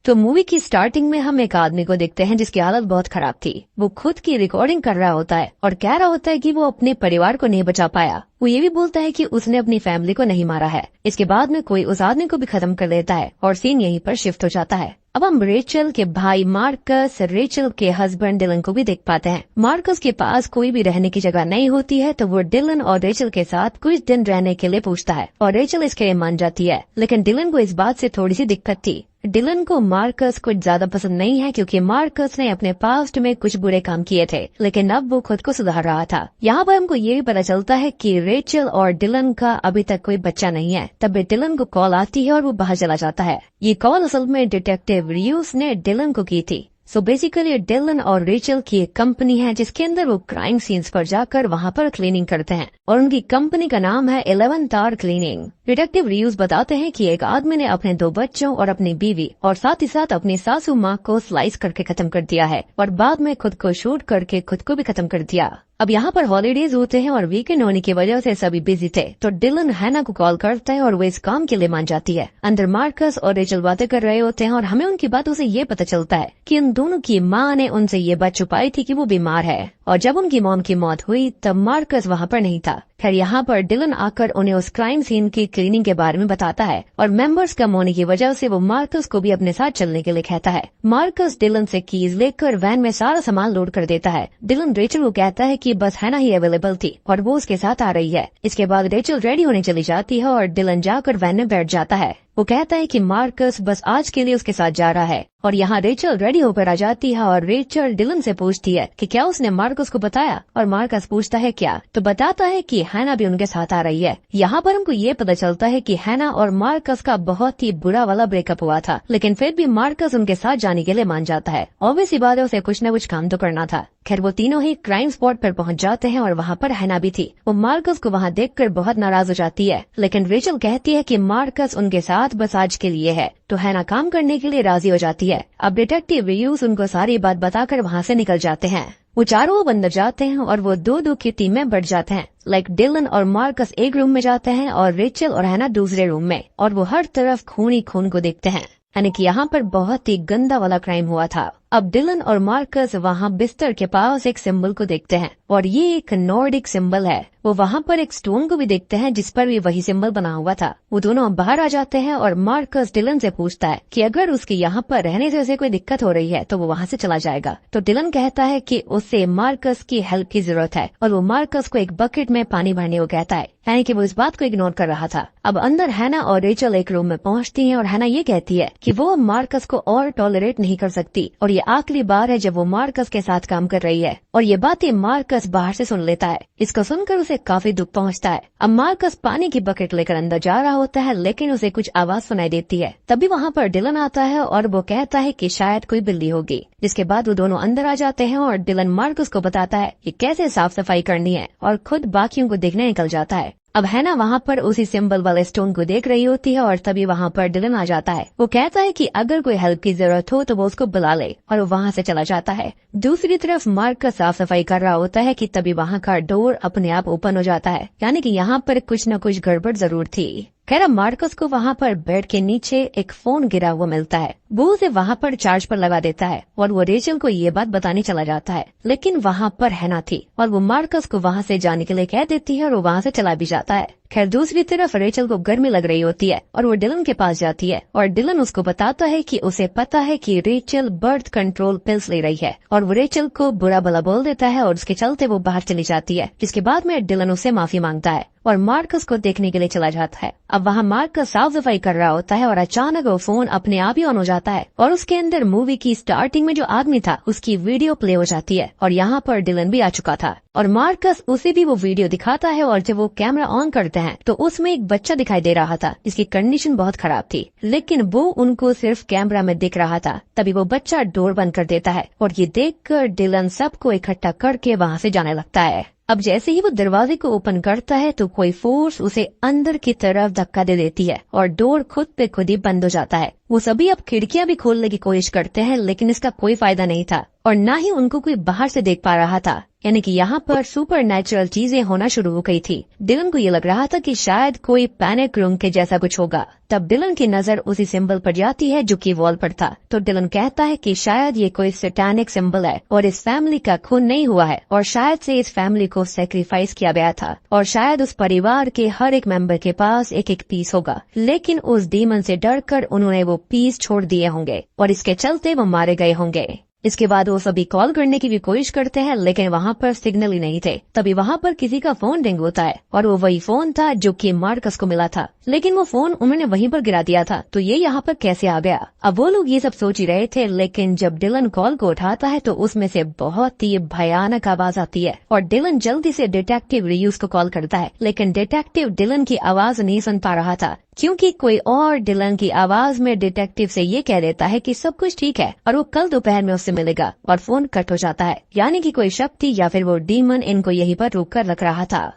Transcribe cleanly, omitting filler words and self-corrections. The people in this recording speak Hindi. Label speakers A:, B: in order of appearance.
A: तो मूवी की स्टार्टिंग में हम एक आदमी को देखते हैं जिसकी हालत बहुत खराब थी। वो खुद की रिकॉर्डिंग कर रहा होता है और कह रहा होता है कि वो अपने परिवार को नहीं बचा पाया। वो ये भी बोलता है कि उसने अपनी फैमिली को नहीं मारा है। इसके बाद में कोई उस आदमी को भी खत्म कर देता है और सीन यहीं पर शिफ्ट हो जाता है। अब हम रेचल के भाई मार्कस, रेचल के हस्बैंड डिलन को भी देख पाते हैं। मार्कस के पास कोई भी रहने की जगह नहीं होती है तो वो डिलन और रेचल के साथ कुछ दिन रहने के लिए पूछता है और रेचल इसके लिए मान जाती है। लेकिन डिलन को इस बात से थोड़ी सी दिक्कत थी। डिलन को मार्कस कुछ ज्यादा पसंद नहीं है क्योंकि मार्कस ने अपने पास्ट में कुछ बुरे काम किए थे, लेकिन अब वो खुद को सुधार रहा था। यहाँ पर हमको ये भी पता चलता है कि रेचल और डिलन का अभी तक कोई बच्चा नहीं है। तब डिलन को कॉल आती है और वो बाहर चला जाता है। ये कॉल असल में डिटेक्टिव रियूस ने डिलन को की थी। सो बेसिकली डिलन और रेचल की एक कंपनी है जिसके अंदर वो क्राइम सीन्स पर जाकर वहाँ पर क्लीनिंग करते हैं और उनकी कंपनी का नाम है 11th Hour cleaning. Detective reuse बताते हैं कि एक आदमी ने अपने 2 बच्चों और अपनी बीवी और साथ ही साथ अपनी सासू माँ को स्लाइस करके खत्म कर दिया है और बाद में खुद को शूट करके खुद को भी खत्म कर दिया। अब यहाँ पर हॉलीडेज होते हैं और वीकेंड होने की वजह से सभी बिजी थे, तो डिलन हैना को कॉल करता है और वो इस काम के लिए मान जाती है। अंदर मार्कस और रेचल बातें कर रहे होते हैं और हमें उनकी बातों से ये पता चलता है कि उन दोनों की माँ ने उनसे ये बात छुपाई थी कि वो बीमार है और जब उनकी मॉम की मौत हुई तब मार्कस वहाँ पर नहीं था। खैर यहाँ पर डिलन आकर उन्हें उस क्राइम सीन की क्लीनिंग के बारे में बताता है और मेंबर्स कम होने की वजह से वो मार्कस को भी अपने साथ चलने के लिए कहता है। मार्कस डिलन से कीज लेकर वैन में सारा सामान लोड कर देता है। डिलन रेचल को कहता है कि बस हैना ही अवेलेबल थी और वो उसके साथ आ रही है। इसके बाद रेचल रेडी होने चली जाती है और डिलन जाकर वैन में बैठ जाता है। वो कहता है कि मार्कस बस आज के लिए उसके साथ जा रहा है और यहाँ रेचल रेडी होकर आ जाती है और रेचल डिलन से पूछती है कि क्या उसने मार्कस को बताया और मार्कस पूछता है क्या, तो बताता है कि हैना भी उनके साथ आ रही है। यहाँ पर हमको ये पता चलता है कि हैना और मार्कस का बहुत ही बुरा वाला ब्रेकअप हुआ था, लेकिन फिर भी मार्कस उनके साथ जाने के लिए मान जाता है। ऑब्वियस बात है, उसे कुछ न कुछ काम तो करना था। खैर वो तीनों ही क्राइम स्पॉट पर पहुंच जाते हैं और वहाँ पर हैना भी थी। वो मार्कस को वहाँ देखकर बहुत नाराज हो जाती है, लेकिन रेचल कहती है कि मार्कस उनके साथ बस आज के लिए है, तो हैना काम करने के लिए राजी हो जाती है। अब डिटेक्टिव रियूज उनको सारी बात बताकर वहाँ से निकल जाते हैं। वो चारों अंदर जाते हैं और वो 2-2 की टीम में बढ़ जाते हैं। लाइक डिलन और मार्कस एक रूम में जाते हैं और रेचल और हैना दूसरे रूम में, और वो हर तरफ खून ही खून को देखते हैं, यानी कि यहाँ पर बहुत ही गंदा वाला क्राइम हुआ था। अब डिलन और मार्कस वहाँ बिस्तर के पास एक सिंबल को देखते हैं और ये एक नॉर्डिक सिंबल है। वो वहाँ पर एक स्टोन को भी देखते हैं जिस पर भी वही सिंबल बना हुआ था। वो दोनों बाहर आ जाते हैं और मार्कस डिलन से पूछता है कि अगर उसके यहाँ पर रहने से उसे कोई दिक्कत हो रही है तो वो वहाँ से चला जाएगा। तो डिलन कहता है कि उसे मार्कस की हेल्प की जरूरत है और वो मार्कस को एक बकेट में पानी भरने को कहता है, यानी कि वो इस बात को इग्नोर कर रहा था। अब अंदर हैना और रेचल एक रूम में पहुँचती है और हैना ये कहती है कि वो मार्कस को और टॉलरेट नहीं कर सकती और ये आखिरी बार है जब वो मार्कस के साथ काम कर रही है। और ये बातें मार्कस बाहर से सुन लेता है। इसको सुनकर उसे काफी दुख पहुंचता है। अब मार्कस पानी की बकेट लेकर अंदर जा रहा होता है, लेकिन उसे कुछ आवाज सुनाई देती है। तभी वहाँ पर डिलन आता है और वो कहता है कि शायद कोई बिल्ली होगी। जिसके बाद वो दोनों अंदर आ जाते हैं और डिलन मार्कस को बताता है कि कैसे साफ सफाई करनी है और खुद बाकियों को देखने निकल जाता है। अब हैना वहाँ पर उसी सिंबल वाले स्टोन को देख रही होती है और तभी वहाँ पर डिलन आ जाता है। वो कहता है कि अगर कोई हेल्प की जरूरत हो तो वो उसको बुला ले, और वो वहाँ से चला जाता है। दूसरी तरफ मार्कस साफ सफाई कर रहा होता है कि तभी वहाँ का डोर अपने आप ओपन हो जाता है, यानी कि यहाँ पर कुछ न कुछ गड़बड़ जरूर थी। खैर मार्कस को वहाँ पर बेड के नीचे एक फोन गिरा हुआ मिलता है। वो उसे वहाँ पर चार्ज पर लगा देता है और वो रेचल को ये बात बताने चला जाता है, लेकिन वहाँ पर हैना थी और वो मार्कस को वहाँ से जाने के लिए कह देती है और वो वहाँ से चला भी जाता है। खैर दूसरी तरफ रेचल को गर्मी लग रही होती है और वो डिलन के पास जाती है और डिलन उसको बताता है कि उसे पता है कि रेचल बर्थ कंट्रोल पिल्स ले रही है, और वो रेचल को बुरा भला बोल देता है और उसके चलते वो बाहर चली जाती है। जिसके बाद में डिलन उससे माफी मांगता है और मार्कस को देखने के लिए चला जाता है। अब वहाँ मार्कस साफ सफाई कर रहा होता है और अचानक वो फोन अपने आप ही ऑन हो जाता है और उसके अंदर मूवी की स्टार्टिंग में जो आदमी था उसकी वीडियो प्ले हो जाती है और यहाँ पर डिलन भी आ चुका था और मार्कस उसे भी वो वीडियो दिखाता है और जब वो कैमरा ऑन करते हैं तो उसमें एक बच्चा दिखाई दे रहा था जिसकी कंडीशन बहुत खराब थी, लेकिन वो उनको सिर्फ कैमरा में दिख रहा था। तभी वो बच्चा डोर बंद कर देता है और ये देखकर डिलन सबको इकट्ठा करके वहाँ से जाने लगता है। अब जैसे ही वो दरवाजे को ओपन करता है तो कोई फोर्स उसे अंदर की तरफ धक्का दे देती है और डोर खुद पे खुद ही बंद हो जाता है। वो सभी अब खिड़कियां भी खोलने की कोशिश करते हैं, लेकिन इसका कोई फायदा नहीं था और न ही उनको कोई बाहर से देख पा रहा था। यानी कि यहाँ पर सुपर नेचुरल चीजें होना शुरू हो गई थी। डिलन को ये लग रहा था कि शायद कोई पैनिक रूम के जैसा कुछ होगा। तब डिलन की नजर उसी सिंबल पर जाती है जो कि वॉल पर था। तो डिलन कहता है कि शायद ये कोई सैटानिक सिंबल है और इस फैमिली का खून नहीं हुआ है और शायद से इस फैमिली को सेक्रीफाइस किया गया था और शायद उस परिवार के हर एक मेंबर के पास एक एक पीस होगा। लेकिन उस डीमन से डरकर उन्होंने वो पीस छोड़ दिए होंगे और इसके चलते वो मारे गए होंगे। इसके बाद वो सभी कॉल करने की भी कोशिश करते हैं लेकिन वहाँ पर सिग्नल ही नहीं थे। तभी वहाँ पर किसी का फोन रिंग होता है और वो वही फोन था जो कि मार्कस को मिला था, लेकिन वो फोन उन्होंने वहीं पर गिरा दिया था। तो ये यहाँ पर कैसे आ गया? अब वो लोग ये सब सोच ही रहे थे, लेकिन जब डिलन कॉल को उठाता है तो उसमें से बहुत ही भयानक आवाज आती है और डिलन जल्दी से डिटेक्टिव रियूज को कॉल करता है। लेकिन डिटेक्टिव डिलन की आवाज नहीं सुन पा रहा था क्योंकि कोई और डिलन की आवाज में डिटेक्टिव से ये कह देता है कि सब कुछ ठीक है और वो कल दोपहर में उससे मिलेगा और फोन कट हो जाता है। यानी कि कोई शक थी या फिर वो डीमन इनको यहीं पर रोक कर रख रहा था।